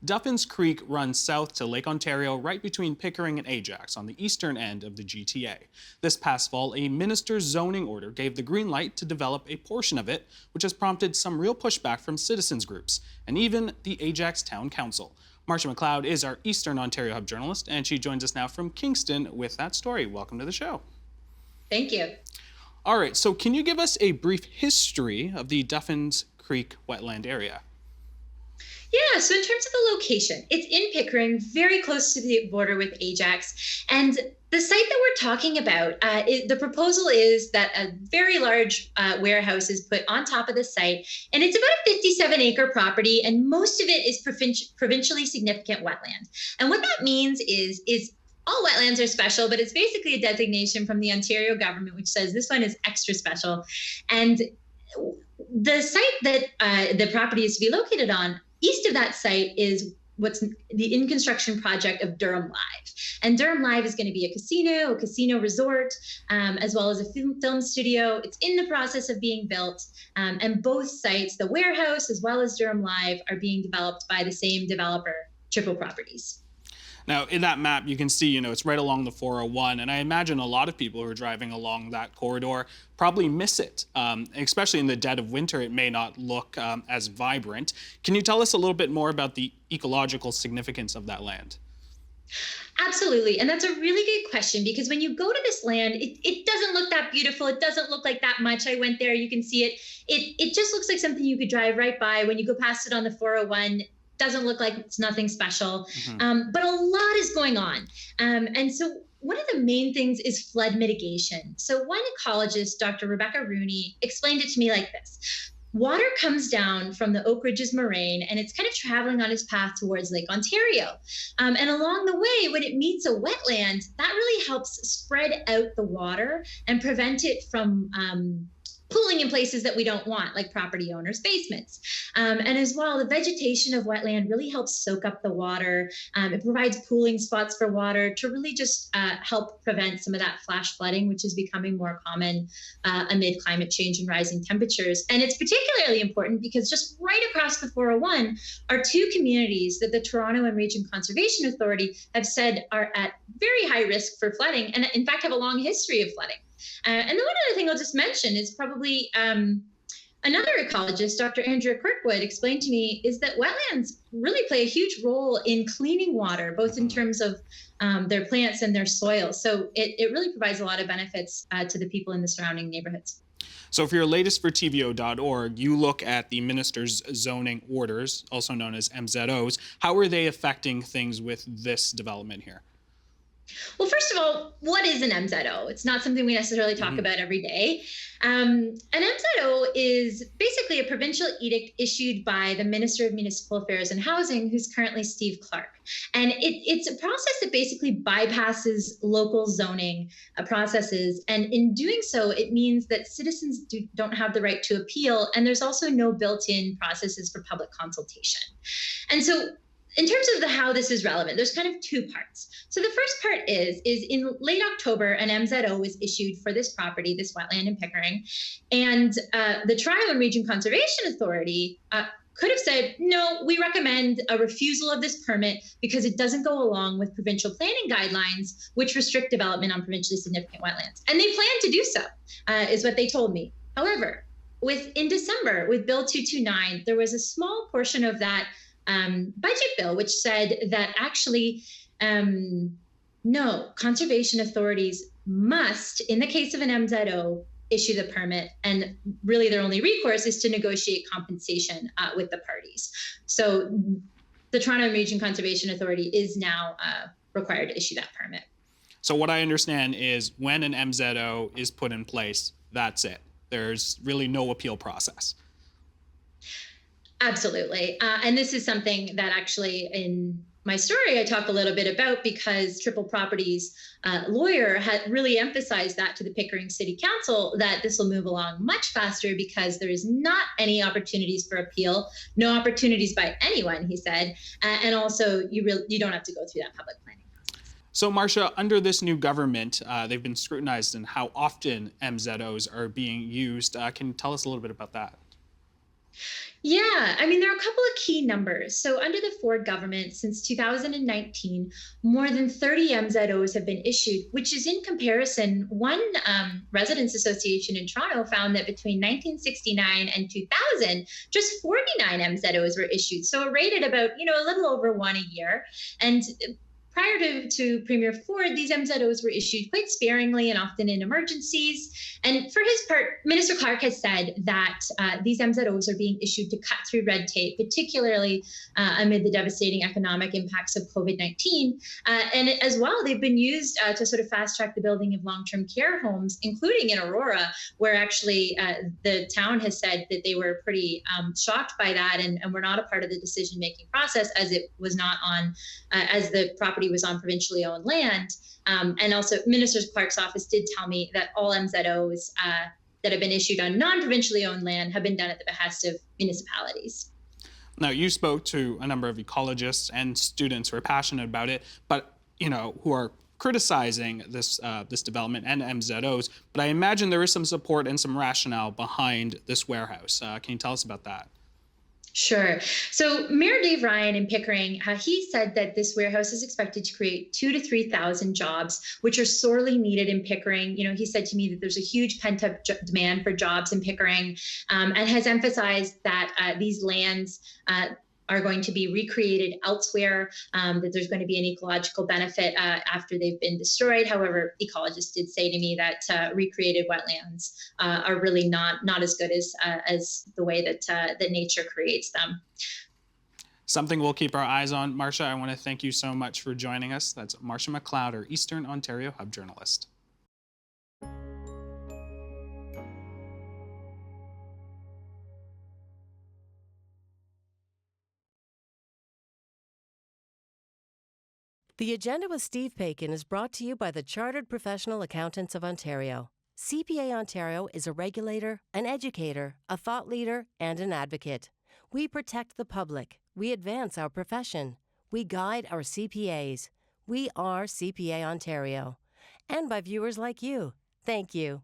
Duffins Creek runs south to Lake Ontario right between Pickering and Ajax on the eastern end of the GTA. This past fall, a minister's zoning order gave the green light to develop a portion of it, which has prompted some real pushback from citizens groups and even the Ajax Town Council. Marsha McLeod is our Eastern Ontario Hub journalist, and she joins us now from Kingston with that story. Welcome to the show. Thank you. All right, so can you give us a brief history of the Duffins Creek wetland area? Yeah, so in terms of the location, it's in Pickering, very close to the border with Ajax. And the site that we're talking about, the proposal is that a very large warehouse is put on top of the site. And it's about a 57-acre property, and most of it is provincially significant wetland. And what that means is all wetlands are special, but it's basically a designation from the Ontario government, which says this one is extra special. And the site that the property is to be located on, east of that site is what's the in construction project of Durham Live. And Durham Live is going to be a casino resort, as well as a film studio. It's in the process of being built. And both sites, the warehouse as well as Durham Live, are being developed by the same developer, Triple Properties. Now, in that map, you can see, it's right along the 401, and I imagine a lot of people who are driving along that corridor probably miss it. Especially in the dead of winter, it may not look as vibrant. Can you tell us a little bit more about the ecological significance of that land? Absolutely. And that's a really good question, because when you go to this land, it doesn't look that beautiful. It doesn't look like that much. I went there, you can see it. It just looks like something you could drive right by. When you go past it on the 401, doesn't look like it's nothing special, but a lot is going on. And so one of the main things is flood mitigation. So one ecologist, Dr. Rebecca Rooney, explained it to me like this. Water comes down from the Oak Ridges moraine, and it's kind of traveling on its path towards Lake Ontario. And along the way, when it meets a wetland, that really helps spread out the water and prevent it from pooling in places that we don't want, like property owners' basements. And as well, the vegetation of wetland really helps soak up the water. It provides pooling spots for water to really just help prevent some of that flash flooding, which is becoming more common amid climate change and rising temperatures. And it's particularly important because just right across the 401 are two communities that the Toronto and Region Conservation Authority have said are at very high risk for flooding, and in fact have a long history of flooding. And the one other thing I'll just mention is probably another ecologist, Dr. Andrea Kirkwood, explained to me is that wetlands really play a huge role in cleaning water, both in terms of their plants and their soil. So it really provides a lot of benefits to the people in the surrounding neighborhoods. So for your latest for TVO.org, you look at the minister's zoning orders, also known as MZOs. How are they affecting things with this development here? Well, first of all, what is an MZO? It's not something we necessarily talk about every day. An MZO is basically a provincial edict issued by the Minister of Municipal Affairs and Housing, who's currently Steve Clark. And it's a process that basically bypasses local zoning processes. And in doing so, it means that citizens don't have the right to appeal. And there's also no built-in processes for public consultation. And so in terms of how this is relevant, there's kind of two parts. So the first part is in late October, an MZO was issued for this property, this wetland in Pickering. And the Toronto and Region Conservation Authority could have said, no, we recommend a refusal of this permit because it doesn't go along with provincial planning guidelines, which restrict development on provincially significant wetlands. And they plan to do so, is what they told me. However, in December, with Bill 229, there was a small portion of that budget bill, which said that actually, no, conservation authorities must, in the case of an MZO, issue the permit, and really their only recourse is to negotiate compensation with the parties. So the Toronto Region Conservation Authority is now required to issue that permit. So what I understand is when an MZO is put in place, that's it. There's really no appeal process. Absolutely. And this is something that actually in my story I talk a little bit about, because Triple Properties lawyer had really emphasized that to the Pickering City Council, that this will move along much faster because there is not any opportunities for appeal, no opportunities by anyone, he said. And also you don't have to go through that public planning process. So Marsha, under this new government, they've been scrutinized in how often MZOs are being used. Can you tell us a little bit about that? Yeah, I mean, there are a couple of key numbers. So, under the Ford government since 2019, more than 30 MZOs have been issued, which is in comparison. One residents association in Toronto found that between 1969 and 2000, just 49 MZOs were issued. So, a rate at about, a little over one a year. And prior to Premier Ford, these MZOs were issued quite sparingly and often in emergencies. And for his part, Minister Clark has said that these MZOs are being issued to cut through red tape, particularly amid the devastating economic impacts of COVID-19. And as well, they've been used to sort of fast track the building of long-term care homes, including in Aurora, where actually the town has said that they were pretty shocked by that and were not a part of the decision-making process, as it was not on, as the property was on provincially owned land. And also, Minister Clark's office did tell me that all MZOs that have been issued on non-provincially owned land have been done at the behest of municipalities. Now, you spoke to a number of ecologists and students who are passionate about it, but who are criticizing this development and MZOs. But I imagine there is some support and some rationale behind this warehouse. Can you tell us about that? Sure. So Mayor Dave Ryan in Pickering, he said that this warehouse is expected to create 2,000 to 3,000 jobs, which are sorely needed in Pickering. He said to me that there's a huge pent-up demand for jobs in Pickering, and has emphasized that these lands are going to be recreated elsewhere, that there's going to be an ecological benefit after they've been destroyed. However, ecologists did say to me that recreated wetlands are really not as good as the way that nature creates them. Something we'll keep our eyes on. Marsha, I want to thank you so much for joining us. That's Marsha McLeod, our Eastern Ontario Hub journalist. The Agenda with Steve Paikin is brought to you by the Chartered Professional Accountants of Ontario. CPA Ontario is a regulator, an educator, a thought leader, and an advocate. We protect the public. We advance our profession. We guide our CPAs. We are CPA Ontario. And by viewers like you. Thank you.